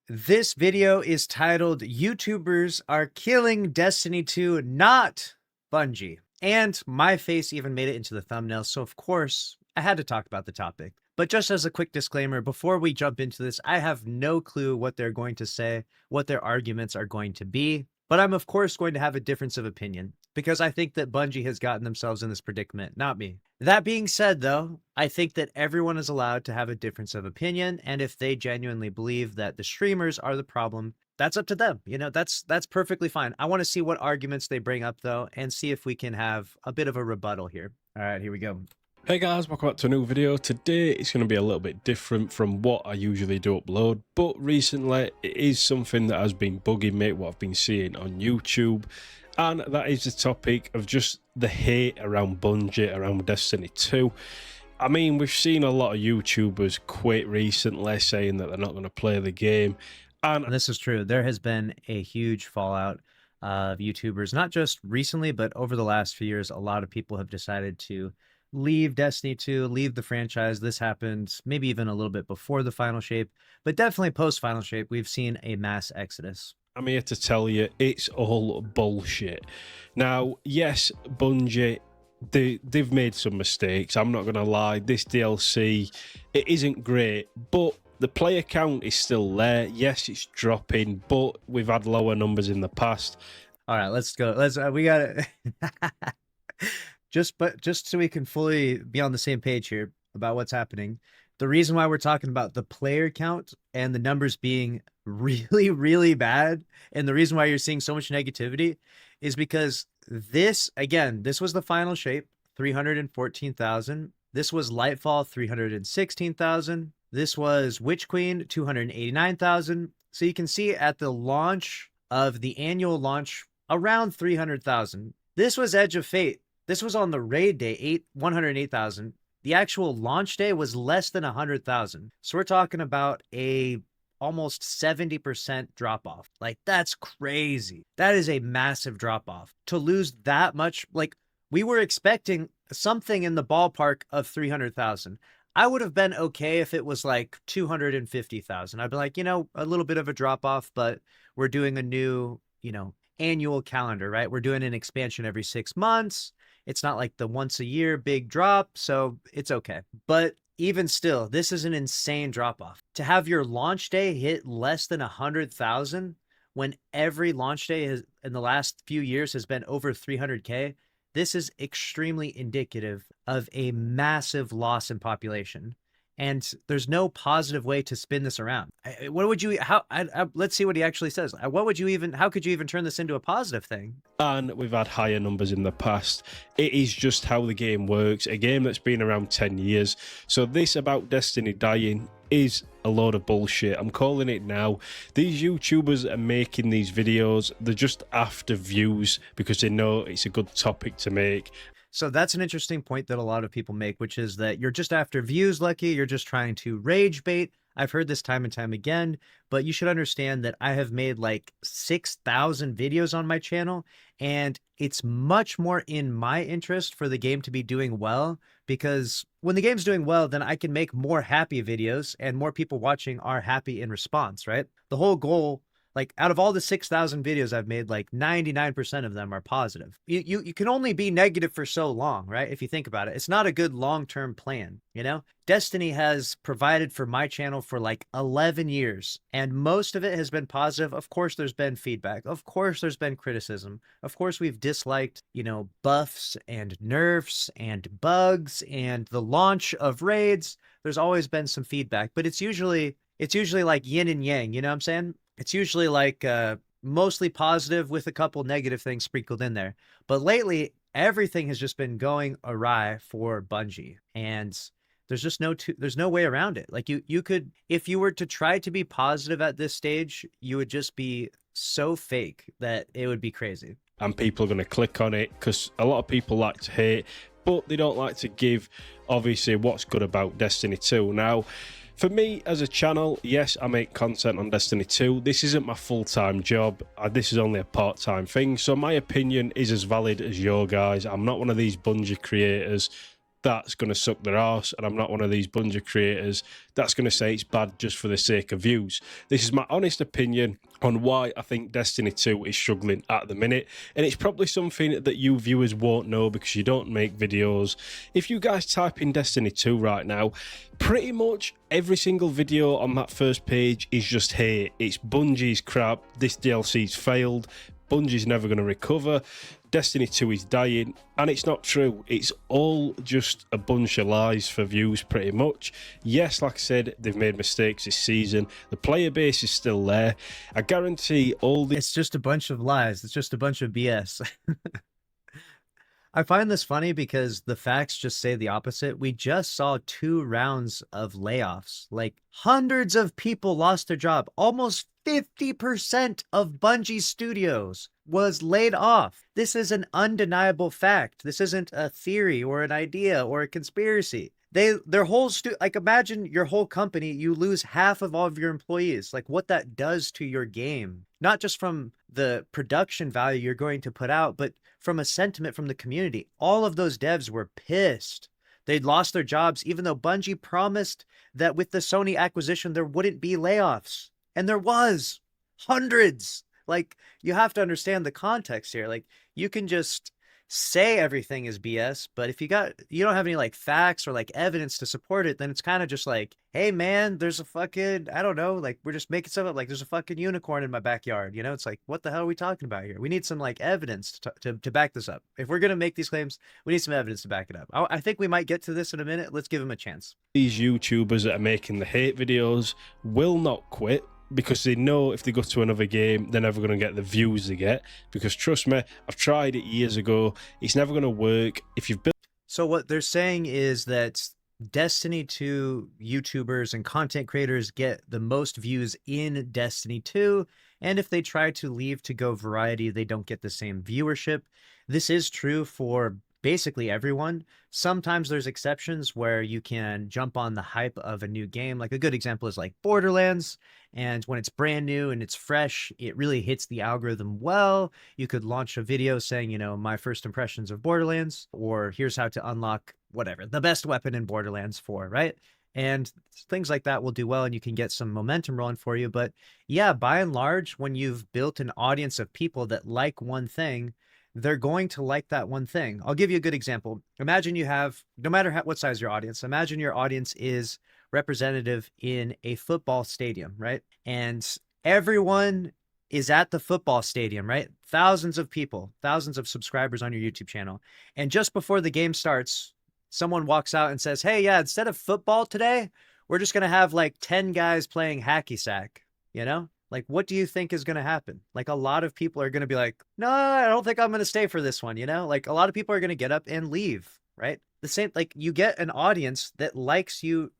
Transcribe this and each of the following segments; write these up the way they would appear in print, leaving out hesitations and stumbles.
This video is titled YouTubers Are Killing Destiny 2, Not Bungie. And my face even made it into the thumbnail, so of course I had to talk about the topic. But just as a quick disclaimer, before we jump into this, I have no clue what they're going to say, what their arguments are going to be. But I'm of course going to have a difference of opinion because I think that Bungie has gotten themselves in this predicament, not me. That being said, though, I think that everyone is allowed to have a difference of opinion, and if they genuinely believe that the streamers are the problem, that's up to them. You know, that's perfectly fine. I want to see what arguments they bring up, though, and see if we can have a bit of a rebuttal here. All right, here we go. Hey guys, welcome back to a new video. Today it's going to be a little bit different from what I usually do upload, but recently it is something that has been bugging me, what I've been seeing on YouTube, and that is the topic of just the hate around Bungie, around Destiny 2. I mean, we've seen a lot of YouTubers quit recently saying that they're not going to play the game. And this is true. There has been a huge fallout of YouTubers, not just recently, but over the last few years. A lot of people have decided to leave Destiny 2, leave the franchise. This happened maybe even a little bit before the final shape, but definitely post final shape, we've seen a mass exodus. I'm here to tell you it's all bullshit. Now, yes, Bungie, they've made some mistakes. I'm not going to lie. This DLC, it isn't great, but the player count is still there. Yes, it's dropping, but we've had lower numbers in the past. All right, let's go. We got it. just so we can fully be on the same page here about what's happening. The reason why we're talking about the player count and the numbers being really, really bad, and the reason why you're seeing so much negativity is because this, again, this was the final shape, 314,000. This was Lightfall, 316,000. This was Witch Queen, 289,000. So you can see at the launch of the annual launch, around 300,000. This was Edge of Fate. This was on the raid day, 108,000. The actual launch day was less than 100,000. So we're talking about a almost 70% drop off. Like, that's crazy. That is a massive drop off. To lose that much, like, we were expecting something in the ballpark of 300,000. I would have been okay if it was like 250,000. I'd be like, you know, a little bit of a drop off, but we're doing a new, you know, annual calendar, right? We're doing an expansion every 6 months. It's not like the once a year big drop, so it's okay. But even still, this is an insane drop off. To have your launch day hit less than 100,000 when every launch day has, in the last few years, has been over 300K, this is extremely indicative of a massive loss in population. And there's no positive way to spin this around. What would you, let's see what he actually says. What would you even, how could you even turn this into a positive thing? And we've had higher numbers in the past. It is just how the game works, a game that's been around 10 years. So this about Destiny dying is a load of bullshit. I'm calling it now. These YouTubers are making these videos, they're just after views because they know it's a good topic to make. So that's an interesting point that a lot of people make, which is that you're just after views, Lucky. You're just trying to rage bait. I've heard this time and time again, but you should understand that I have made like 6,000 videos on my channel, and it's much more in my interest for the game to be doing well, because when the game's doing well, then I can make more happy videos and more people watching are happy in response, right? The whole goal, like out of all the 6,000 videos I've made, like 99% of them are positive. You can only be negative for so long, right? If you think about it, it's not a good long-term plan, you know? Destiny has provided for my channel for like 11 years, and most of it has been positive. Of course, there's been feedback. Of course, there's been criticism. Of course, we've disliked, you know, buffs and nerfs and bugs and the launch of raids. There's always been some feedback, but it's usually like yin and yang, you know what I'm saying? It's usually like mostly positive with a couple negative things sprinkled in there. But lately, everything has just been going awry for Bungie, and there's just there's no way around it. Like you could, if you were to try to be positive at this stage, you would just be so fake that it would be crazy. And people are going to click on it because a lot of people like to hate, but they don't like to give, obviously, what's good about Destiny 2. Now, for me as a channel, yes, I make content on Destiny 2. This isn't my full-time job. This is only a part-time thing. So my opinion is as valid as your guys. I'm not one of these Bungie creators that's going to suck their arse, and I'm not one of these Bungie creators that's going to say it's bad just for the sake of views. This is my honest opinion on why I think Destiny 2 is struggling at the minute, and it's probably something that you viewers won't know because you don't make videos. If you guys type in Destiny 2 right now, pretty much every single video on that first page is just hate. It's Bungie's crap, this DLC's failed, Bungie's never going to recover, Destiny 2 is dying, and it's not true. It's all just a bunch of lies for views, pretty much. Yes, like I said, they've made mistakes this season. The player base is still there. I guarantee all the... It's just a bunch of lies. It's just a bunch of BS. I find this funny because the facts just say the opposite. We just saw 2 rounds of layoffs. Like, hundreds of people lost their job. Almost 50% of Bungie studios was laid off. This is an undeniable fact. This isn't a theory or an idea or a conspiracy. Their whole like, imagine your whole company, you lose half of all of your employees. Like, what that does to your game, not just from the production value you're going to put out, but from a sentiment from the community. All of those devs were pissed. They'd lost their jobs, even though Bungie promised that with the Sony acquisition, there wouldn't be layoffs. And there was hundreds. Like, you have to understand the context here. Like, you can just say everything is BS, but if you don't have any like facts or like evidence to support it, then it's kind of just like, hey man, there's a fucking, I don't know, like, we're just making stuff up. Like, there's a fucking unicorn in my backyard, you know? It's like, what the hell are we talking about here? We need some like evidence to back this up. If we're gonna make these claims, we need some evidence to back it up. I think we might get to this in a minute. Let's give them a chance. These YouTubers that are making the hate videos will not quit, because they know if they go to another game, they're never going to get the views they get. Because trust me, I've tried it years ago. It's never going to work. If you've built... So what they're saying is that Destiny 2 YouTubers and content creators get the most views in Destiny 2. And if they try to leave to go variety, they don't get the same viewership. This is true for basically everyone. Sometimes there's exceptions where you can jump on the hype of a new game. Like, a good example is like Borderlands. And when it's brand new and it's fresh, it really hits the algorithm well. You could launch a video saying, you know, my first impressions of Borderlands, or here's how to unlock whatever, the best weapon in Borderlands 4, right? And things like that will do well, and you can get some momentum rolling for you. But yeah, by and large, when you've built an audience of people that like one thing, they're going to like that one thing. I'll give you a good example. Imagine you have, no matter what size your audience, imagine your audience is representative in a football stadium, right? And everyone is at the football stadium, right? Thousands of people, thousands of subscribers on your YouTube channel. And just before the game starts, someone walks out and says, hey, yeah, instead of football today, we're just going to have like 10 guys playing hacky sack, you know? Like, what do you think is going to happen? Like, a lot of people are going to be like, no, I don't think I'm going to stay for this one, you know? Like, a lot of people are going to get up and leave, right? The same, like, you get an audience that likes you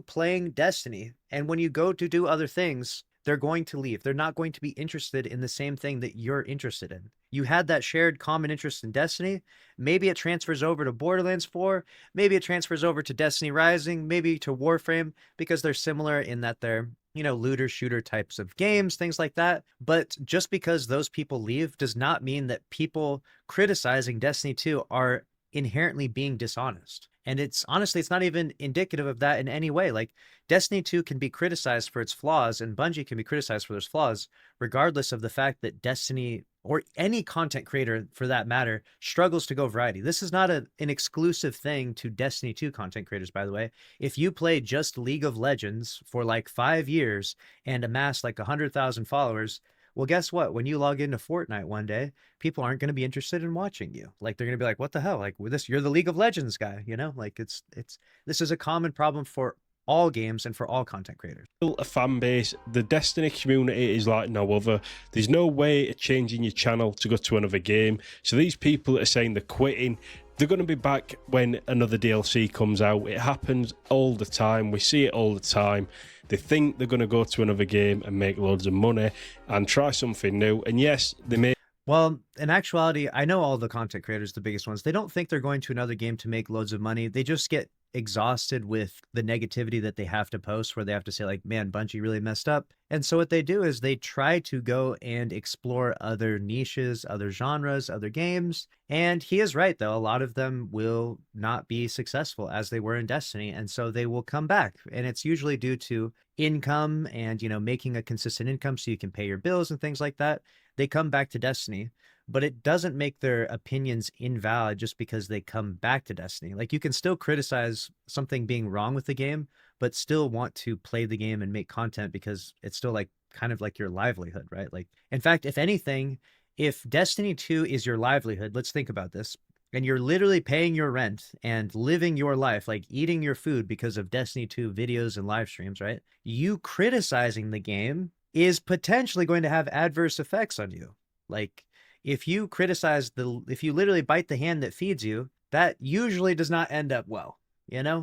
playing Destiny. And when you go to do other things, they're going to leave. They're not going to be interested in the same thing that you're interested in. You had that shared common interest in Destiny. Maybe it transfers over to Borderlands 4. Maybe it transfers over to Destiny Rising, maybe to Warframe, because they're similar in that they're, you know, looter shooter types of games, things like that. But just because those people leave does not mean that people criticizing Destiny 2 are inherently being dishonest. And it's honestly, it's not even indicative of that in any way. Like, Destiny 2 can be criticized for its flaws, and Bungie can be criticized for those flaws, regardless of the fact that Destiny, or any content creator for that matter, struggles to go variety. This is not an exclusive thing to Destiny 2 content creators, by the way. If you play just League of Legends for like 5 years and amass like 100,000 followers, well, guess what? When you log into Fortnite one day, people aren't going to be interested in watching you. Like, they're going to be like, what the hell? Like, with this, you're the League of Legends guy, you know? Like, this is a common problem for all games and for all content creators. A fan base, the Destiny community is like no other. There's no way of changing your channel to go to another game. So these people that are saying they're quitting, they're going to be back when another DLC comes out. It happens all the time. We see it all the time. They think they're going to go to another game and make loads of money and try something new. And yes, they may... Well, in actuality, I know all the content creators, the biggest ones, they don't think they're going to another game to make loads of money. They just get exhausted with the negativity that they have to post, where they have to say like, man, Bungie really messed up. And so what they do is they try to go and explore other niches, other genres, other games. And he is right, though. A lot of them will not be successful as they were in Destiny. And so they will come back. And it's usually due to income and, making a consistent income so you can pay your bills and things like that. They come back to Destiny, but it doesn't make their opinions invalid just because they come back to Destiny. Like, you can still criticize something being wrong with the game, but still want to play the game and make content because it's still like kind of like your livelihood, right? Like, in fact, if anything, if Destiny 2 is your livelihood, let's think about this, and you're literally paying your rent and living your life, like eating your food because of Destiny 2 videos and live streams, right? You criticizing the game is potentially going to have adverse effects on you. Like, if you if you literally bite the hand that feeds you, that usually does not end up well,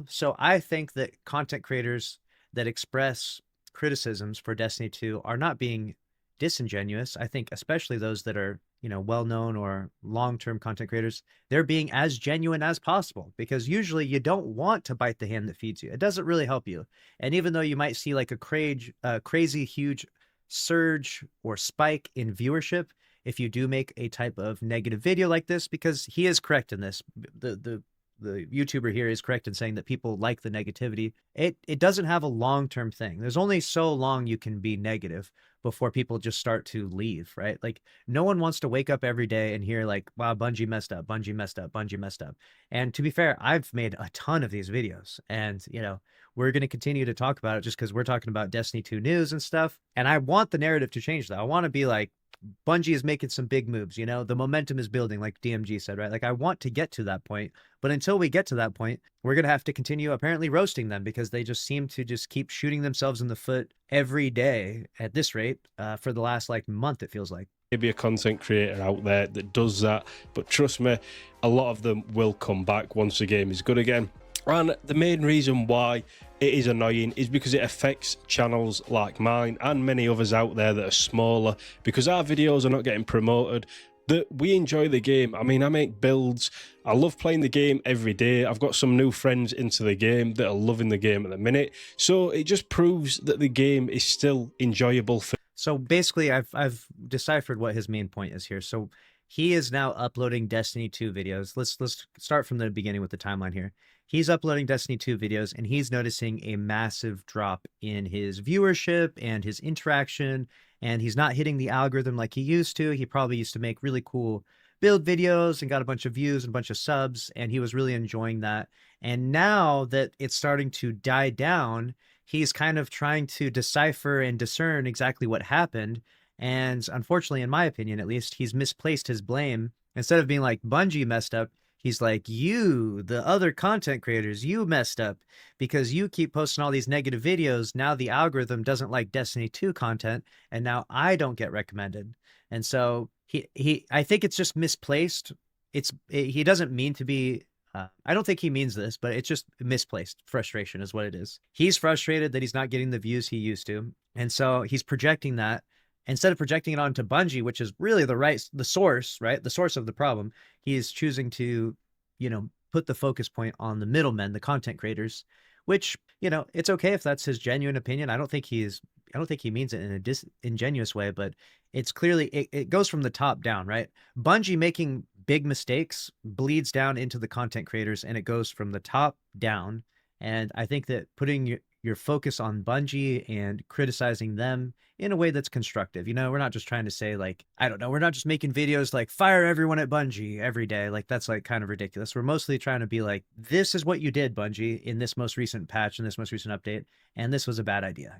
So I think that content creators that express criticisms for Destiny 2 are not being disingenuous. I think especially those that are, well-known or long-term content creators, they're being as genuine as possible, because usually you don't want to bite the hand that feeds you. It doesn't really help you. And even though you might see like a crazy huge surge or spike in viewership, if you do make a type of negative video like this, because he is correct in this, the YouTuber here is correct in saying that people like the negativity. It doesn't have a long-term thing. There's only so long you can be negative before people just start to leave, right? Like, no one wants to wake up every day and hear like, wow, Bungie messed up, Bungie messed up, Bungie messed up. And to be fair, I've made a ton of these videos, and we're going to continue to talk about it just because we're talking about Destiny 2 news and stuff. And I want the narrative to change, though. I want to be like, Bungie is making some big moves, the momentum is building, like DMG said, right? Like, I want to get to that point, but until we get to that point, we're going to have to continue apparently roasting them, because they just seem to just keep shooting themselves in the foot every day at this rate for the last like month, it feels like. Maybe a content creator out there that does that, but trust me, a lot of them will come back once the game is good again. And the main reason why it is annoying is because it affects channels like mine and many others out there that are smaller, because our videos are not getting promoted. That we enjoy the game. I mean, I make builds. I love playing the game every day. I've got some new friends into the game that are loving the game at the minute. So it just proves that the game is still enjoyable for. So basically, I've deciphered what his main point is here. So he is now uploading Destiny 2 videos. Let's start from the beginning with the timeline here. He's uploading Destiny 2 videos, and he's noticing a massive drop in his viewership and his interaction, and he's not hitting the algorithm like he used to. He probably used to make really cool build videos and got a bunch of views and a bunch of subs, and he was really enjoying that. And now that it's starting to die down, he's kind of trying to decipher and discern exactly what happened. And unfortunately, in my opinion, at least, he's misplaced his blame. Instead of being like, Bungie messed up, he's like, you, the other content creators, you messed up because you keep posting all these negative videos. Now the algorithm doesn't like Destiny 2 content, and now I don't get recommended. And so I think it's just misplaced. He doesn't mean to be. I don't think he means this, but it's just misplaced frustration is what it is. He's frustrated that he's not getting the views he used to, and so he's projecting that. Instead of projecting it onto Bungie, which is really the source, right? The source of the problem, he is choosing to, put the focus point on the middlemen, the content creators, which, it's okay if that's his genuine opinion. I don't think he means it in a disingenuous way, but it's clearly, it goes from the top down, right? Bungie making big mistakes bleeds down into the content creators, and it goes from the top down. And I think that putting your focus on Bungie and criticizing them in a way that's constructive. We're not just trying to say like, I don't know, we're not just making videos like fire everyone at Bungie every day. Like, that's like kind of ridiculous. We're mostly trying to be like, this is what you did, Bungie, in this most recent patch, in this most recent update, and this was a bad idea,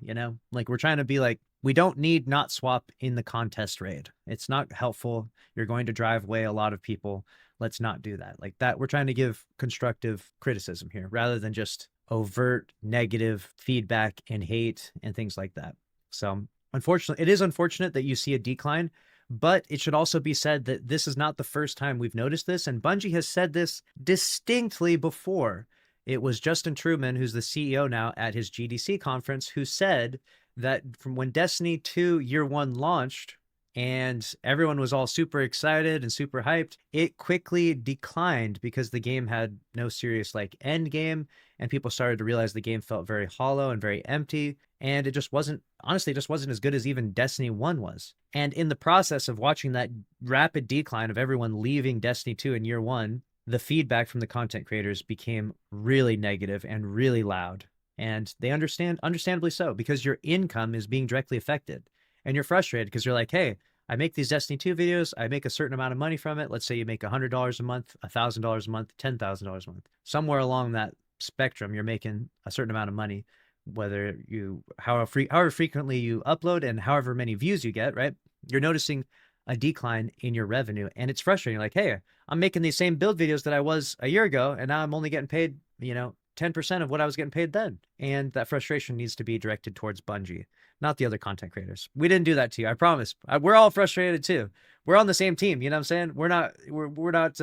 Like, we're trying to be like, we don't need not swap in the contest raid. It's not helpful. You're going to drive away a lot of people. Let's not do that. Like that, we're trying to give constructive criticism here rather than just overt negative feedback and hate and things like that. So unfortunately, it is unfortunate that you see a decline, but it should also be said that this is not the first time we've noticed this, and Bungie has said this distinctly before. It was Justin Truman, who's the CEO now, at his GDC conference, who said that from when Destiny 2 Year 1 launched and everyone was all super excited and super hyped. It quickly declined because the game had no serious like end game, and people started to realize the game felt very hollow and very empty, and it just wasn't, honestly, it just wasn't as good as even Destiny 1 was. And in the process of watching that rapid decline of everyone leaving Destiny 2 in year 1, the feedback from the content creators became really negative and really loud. And they understandably so, because your income is being directly affected. And you're frustrated because you're like, hey, I make these Destiny 2 videos, I make a certain amount of money from it. Let's say you make $100 a month, $1,000 a month, $10,000 a month. Somewhere along that spectrum, you're making a certain amount of money, whether you, however frequently you upload and however many views you get, right? You're noticing a decline in your revenue, and it's frustrating. You're like, hey, I'm making these same build videos that I was a year ago, and now I'm only getting paid, 10% of what I was getting paid then. And that frustration needs to be directed towards Bungie, not the other content creators. We didn't do that to you, I promise. We're all frustrated too. We're on the same team, you know what I'm saying? We're not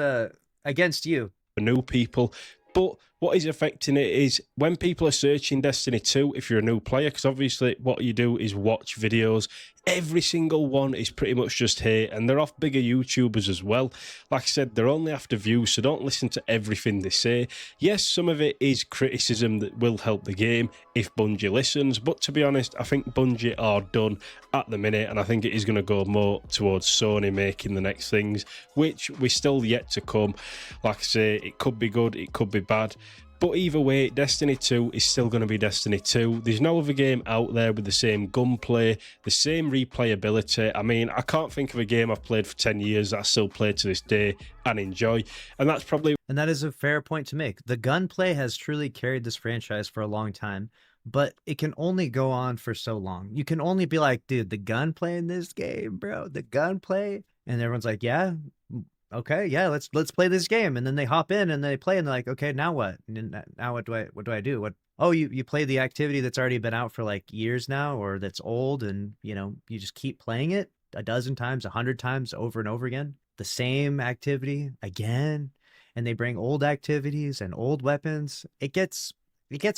against you. For new people. But what is affecting it is when people are searching Destiny 2, if you're a new player, because obviously what you do is watch videos, every single one is pretty much just hate, and they're off bigger YouTubers as well. Like I said, they're only after views, so don't listen to everything they say. Yes, some of it is criticism that will help the game if Bungie listens, but to be honest, I think Bungie are done at the minute, and I think it is going to go more towards Sony making the next things, which we're still yet to come. Like I say, it could be good, it could be bad. But either way, Destiny 2 is still going to be Destiny 2. There's no other game out there with the same gunplay, the same replayability. I mean, I can't think of a game I've played for 10 years that I still play to this day and enjoy. And that's probably... And that is a fair point to make. The gunplay has truly carried this franchise for a long time, but it can only go on for so long. You can only be like, dude, the gunplay in this game, bro, the gunplay. And everyone's like, yeah, okay, yeah, let's play this game. And then they hop in and they play and they're like, okay, now what? And now what do I do? What? Oh, you play the activity that's already been out for like years now, or that's old, and you just keep playing it a dozen times, 100 times over and over again, the same activity again. And they bring old activities and old weapons. It gets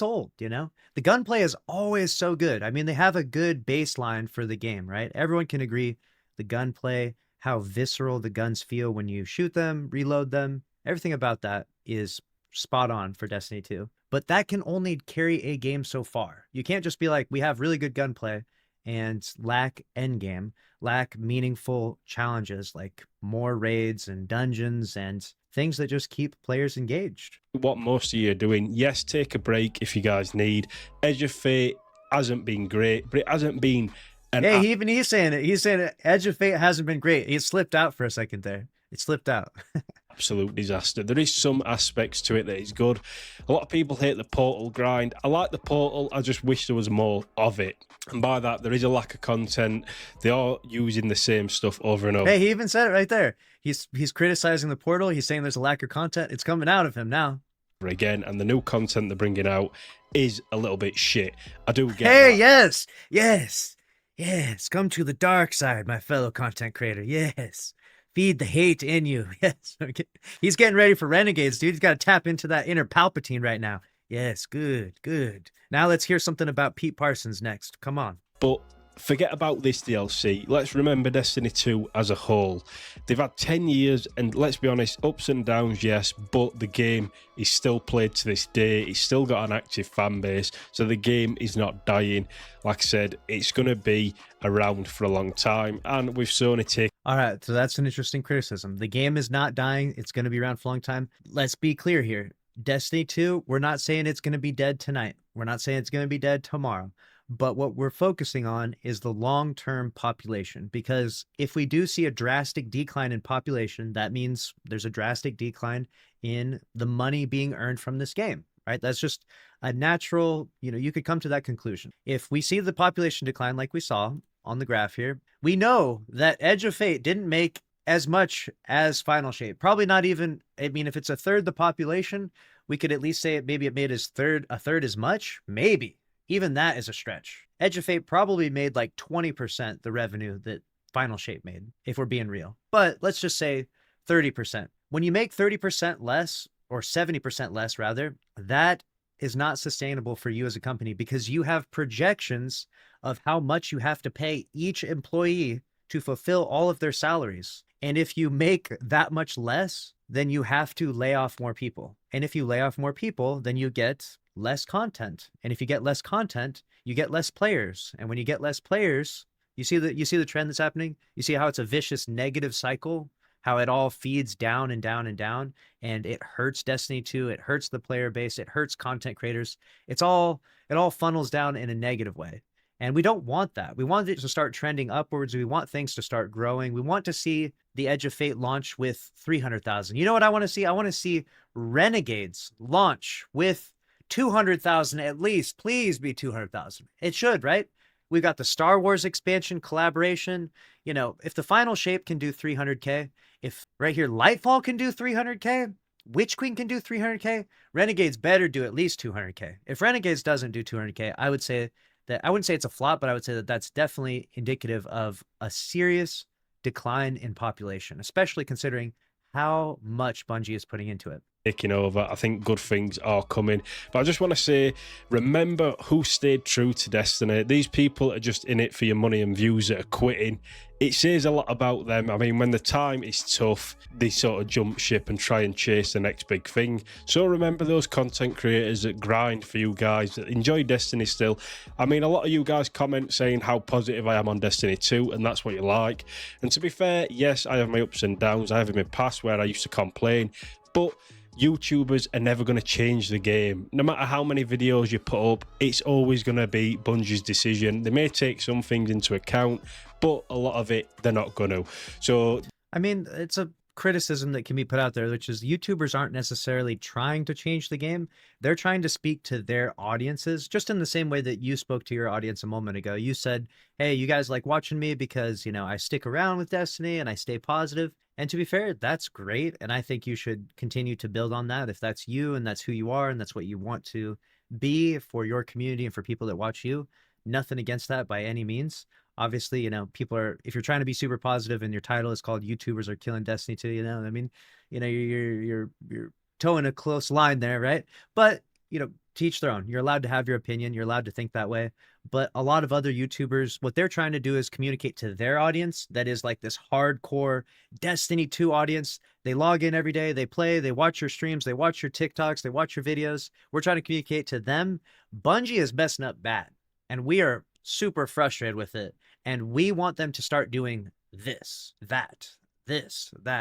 old, The gunplay is always so good. I mean, they have a good baseline for the game, right? Everyone can agree the gunplay, how visceral the guns feel when you shoot them, reload them, everything about that is spot on for Destiny 2. But that can only carry a game so far. You can't just be like, we have really good gunplay and lack endgame, lack meaningful challenges like more raids and dungeons and things that just keep players engaged. What most of you are doing, yes, take a break if you guys need. Edge of Fate hasn't been great, but it hasn't been... Hey, he's saying it. He's saying it. Edge of Fate hasn't been great. He slipped out for a second there. It slipped out. Absolute disaster. There is some aspects to it that is good. A lot of people hate the portal grind. I like the portal. I just wish there was more of it. And by that, there is a lack of content. They are using the same stuff over and over. Hey, he even said it right there. He's criticizing the portal. He's saying there's a lack of content. It's coming out of him now. Again, and the new content they're bringing out is a little bit shit. I do get Hey, that. yes, come to the dark side, my fellow content creator. Yes, feed the hate in you. Yes, he's getting ready for Renegades, dude. He's got to tap into that inner Palpatine right now. Yes, good. Now let's hear something about Pete Parsons next. Come on. But forget about this DLC. Let's remember Destiny 2 as a whole. They've had 10 years, and let's be honest, ups and downs, yes, but the game is still played to this day. It's still got an active fan base, so the game is not dying. Like I said, it's going to be around for a long time, and with Sony taking... All right, so that's an interesting criticism. The game is not dying. It's going to be around for a long time. Let's be clear here. Destiny 2, we're not saying it's going to be dead tonight. We're not saying it's going to be dead tomorrow. But what we're focusing on is the long-term population, because if we do see a drastic decline in population, that means there's a drastic decline in the money being earned from this game, right? That's just a natural, you could come to that conclusion. If we see the population decline like we saw on the graph here, we know that Edge of Fate didn't make as much as Final Shape. Probably not even, if it's a third the population, we could at least say maybe it made a third as much, maybe. Even that is a stretch. Edge of Fate probably made like 20% the revenue that Final Shape made, if we're being real. But let's just say 30%. When you make 30% less, or 70% less rather, that is not sustainable for you as a company, because you have projections of how much you have to pay each employee to fulfill all of their salaries. And if you make that much less, then you have to lay off more people. And if you lay off more people, then you get less content. And if you get less content, you get less players. And when you get less players, you see the trend that's happening? You see how it's a vicious negative cycle, how it all feeds down and down and down, and it hurts Destiny 2, it hurts the player base, it hurts content creators. It all funnels down in a negative way. And we don't want that. We want it to start trending upwards. We want things to start growing. We want to see the Edge of Fate launch with 300,000. You know what I want to see? I want to see Renegades launch with 200,000 at least. Please be 200,000. It should, right? We've got the Star Wars expansion collaboration. You know, if the final shape can do 300K, if right here Lightfall can do 300K, Witch Queen can do 300K, Renegades better do at least 200K. If Renegades doesn't do 200K, I would say that I wouldn't say it's a flop, but I would say that that's definitely indicative of a serious decline in population, especially considering how much Bungie is putting into it. Taking over. I think good things are coming. But I just want to say, remember who stayed true to Destiny. These people are just in it for your money and views that are quitting. It says a lot about them. I mean, when the time is tough, they sort of jump ship and try and chase the next big thing. So remember those content creators that grind for you guys, that enjoy Destiny still. I mean, a lot of you guys comment saying how positive I am on Destiny 2, and that's what you like. And to be fair, yes, I have my ups and downs. I have in my past where I used to complain, but YouTubers are never going to change the game. No matter how many videos you put up, it's always going to be Bungie's decision. They may take some things into account, but a lot of it, they're not going to. So, I mean, it's a criticism that can be put out there, which is YouTubers aren't necessarily trying to change the game. They're trying to speak to their audiences, just in the same way that you spoke to your audience a moment ago. You said, hey, you guys like watching me because, you know, I stick around with Destiny and I stay positive. And to be fair, that's great. And I think you should continue to build on that if that's you and that's who you are and that's what you want to be for your community and for people that watch you. Nothing against that by any means. Obviously, you know, people are, if you're trying to be super positive and your title is called YouTubers are killing Destiny 2, you know, I mean, you know, you're towing a close line there, right? But, you know, to each their own. You're allowed to have your opinion. You're allowed to think that way. But a lot of other YouTubers, what they're trying to do is communicate to their audience that is like this hardcore Destiny 2 audience. They log in every day, they play, they watch your streams, they watch your TikToks, they watch your videos. We're trying to communicate to them. Bungie is messing up bad, and we are super frustrated with it. And we want them to start doing this, that,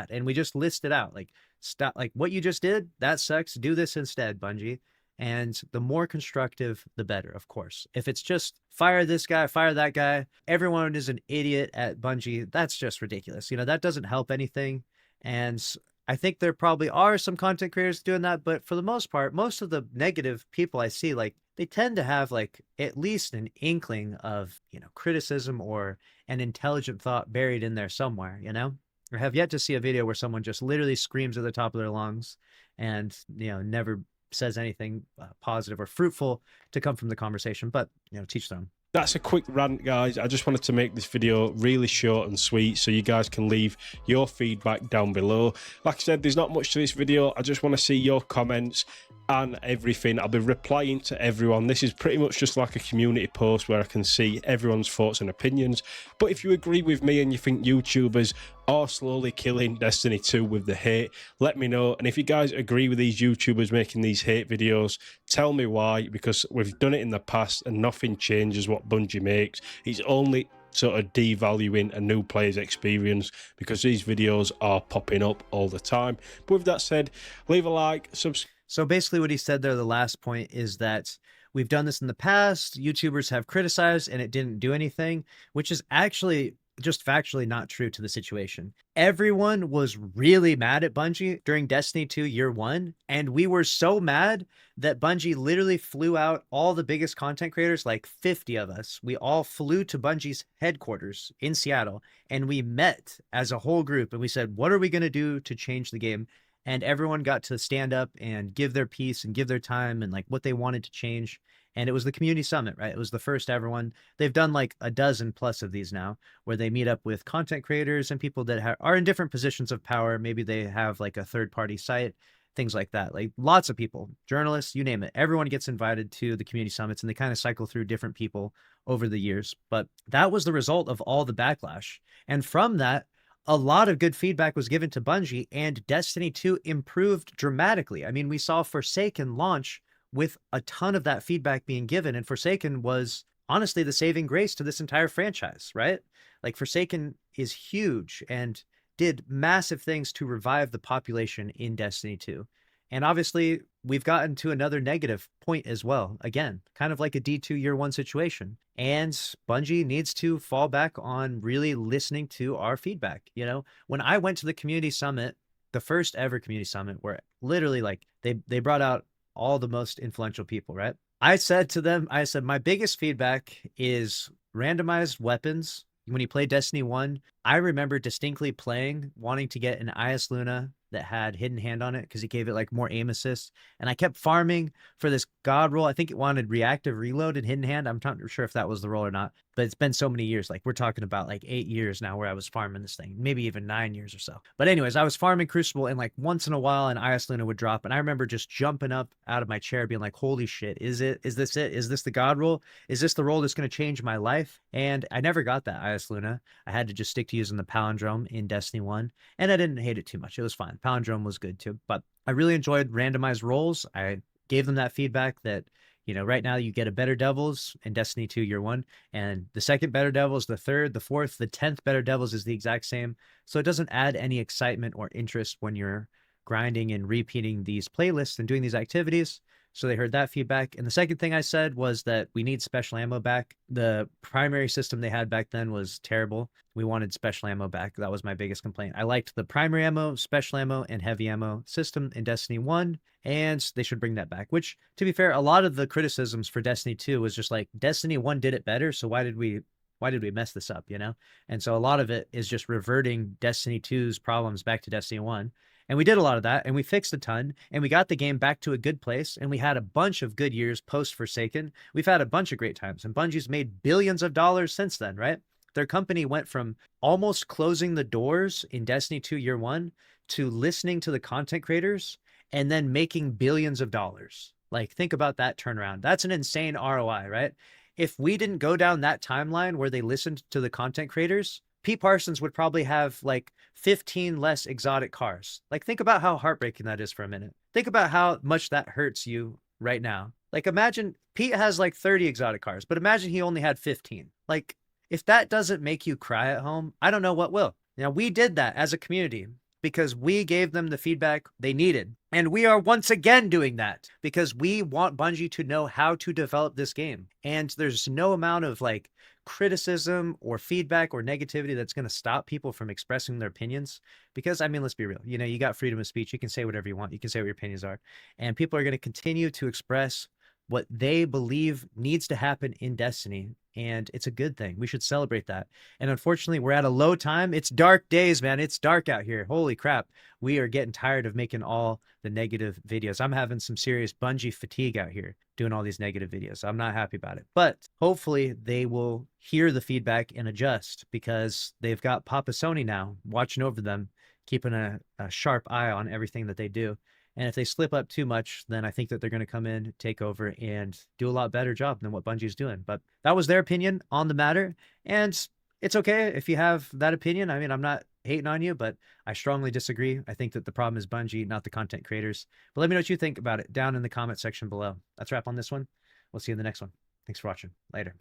and we just list it out. Like, stop, like what you just did, that sucks. Do this instead, Bungie. And the more constructive, the better, of course. If it's just fire this guy, fire that guy, everyone is an idiot at Bungie, that's just ridiculous. You know, that doesn't help anything. And I think there probably are some content creators doing that, but for the most part, most of the negative people I see, like, they tend to have like at least an inkling of, you know, criticism or an intelligent thought buried in there somewhere, you know? Or have yet to see a video where someone just literally screams at the top of their lungs and, you know, never says anything positive or fruitful to come from the conversation. But, you know, teach them. That's a quick rant, guys. I just wanted to make this video really short and sweet so you guys can leave your feedback down below. Like I said, there's not much to this video. I just want to see your comments and everything. I'll be replying to everyone. This is pretty much just like a community post where I can see everyone's thoughts and opinions. But if you agree with me and you think YouTubers are slowly killing Destiny 2 with the hate, let me know. And if you guys agree with these YouTubers making these hate videos, tell me why, because we've done it in the past and nothing changes what Bungie makes. It's only sort of devaluing a new player's experience because these videos are popping up all the time. But with that said, leave a like, subscribe. So basically what he said there, the last point, is that we've done this in the past, YouTubers have criticized and it didn't do anything, which is actually just factually not true to the situation. Everyone was really mad at Bungie during Destiny 2 Year 1, and we were so mad that Bungie literally flew out all the biggest content creators, like 50 of us. We all flew to Bungie's headquarters in Seattle, and we met as a whole group, and we said, what are we going to do to change the game? And everyone got to stand up and give their piece and give their time and like what they wanted to change. And it was the community summit, right? It was the first ever one. They've done like a dozen plus of these now, where they meet up with content creators and people that are in different positions of power. Maybe they have like a third party site things like that. Like lots of people, journalists, you name it, everyone gets invited to the community summits, and they kind of cycle through different people over the years. But that was the result of all the backlash. And from that, a lot of good feedback was given to Bungie, and Destiny 2 improved dramatically. I mean, we saw Forsaken launch with a ton of that feedback being given, and Forsaken was honestly the saving grace to this entire franchise, right? Like Forsaken is huge and did massive things to revive the population in Destiny 2. And obviously, we've gotten to another negative point as well. Again, kind of like a D2 year one situation. And Bungie needs to fall back on really listening to our feedback. You know, when I went to the community summit, the first ever community summit, where literally like they brought out all the most influential people, right? I said to them, I said, my biggest feedback is randomized weapons. When you play Destiny 1, I remember distinctly playing, wanting to get an IS Luna that had hidden hand on it because he gave it like more aim assist. And I kept farming for this god roll. I think it wanted reactive reload and hidden hand. I'm not sure if that was the roll or not, but it's been so many years. Like we're talking about like 8 years now where I was farming this thing, maybe even 9 years or so. But anyways, I was farming Crucible, and like once in a while an IS Luna would drop. And I remember just jumping up out of my chair being like, holy shit, is it? Is this it? Is this the god roll? Is this the roll that's going to change my life? And I never got that IS Luna. I had to just stick to using the palindrome in Destiny 1, and I didn't hate it too much. It was fine. Palindrome was good too, but I really enjoyed randomized rolls. I gave them that feedback that, you know, right now you get a Better Devils in Destiny 2 year one, and the second Better Devils, the third, the fourth, the 10th Better Devils is the exact same. So it doesn't add any excitement or interest when you're grinding and repeating these playlists and doing these activities. So they heard that feedback. And the second thing I said was that we need special ammo back. The primary system they had back then was terrible. We wanted special ammo back. That was my biggest complaint. I liked the primary ammo, special ammo, and heavy ammo system in Destiny 1, and they should bring that back. Which, to be fair, a lot of the criticisms for Destiny 2 was just like, Destiny 1 did it better, so why did we mess this up, you know? And so a lot of it is just reverting Destiny 2's problems back to Destiny 1. And we did a lot of that, and we fixed a ton, and we got the game back to a good place, and we had a bunch of good years post-Forsaken. We've had a bunch of great times, and Bungie's made billions of dollars since then, right? Their company went from almost closing the doors in Destiny 2 year one to listening to the content creators and then making billions of dollars. Like, think about that turnaround. That's an insane ROI, right? If we didn't go down that timeline where they listened to the content creators, Pete Parsons would probably have like 15 less exotic cars. Like, think about how heartbreaking that is for a minute. Think about how much that hurts you right now. Like, imagine Pete has like 30 exotic cars, but imagine he only had 15. Like, if that doesn't make you cry at home, I don't know what will. Now, we did that as a community because we gave them the feedback they needed. And we are once again doing that because we want Bungie to know how to develop this game. And there's no amount of like criticism or feedback or negativity that's going to stop people from expressing their opinions. Because, I mean, let's be real. You know, you got freedom of speech. You can say whatever you want. You can say what your opinions are. And people are going to continue to express what they believe needs to happen in Destiny. And it's a good thing. We should celebrate that. And unfortunately, we're at a low time. It's dark days, man. It's dark out here. Holy crap. We are getting tired of making all the negative videos. I'm having some serious Bungie fatigue out here doing all these negative videos. I'm not happy about it. But hopefully they will hear the feedback and adjust because they've got Papa Sony now watching over them, keeping a sharp eye on everything that they do. And if they slip up too much, then I think that they're going to come in, take over, and do a lot better job than what Bungie's doing. But that was their opinion on the matter. And it's okay if you have that opinion. I mean, I'm not hating on you, but I strongly disagree. I think that the problem is Bungie, not the content creators. But let me know what you think about it down in the comment section below. That's a wrap on this one. We'll see you in the next one. Thanks for watching. Later.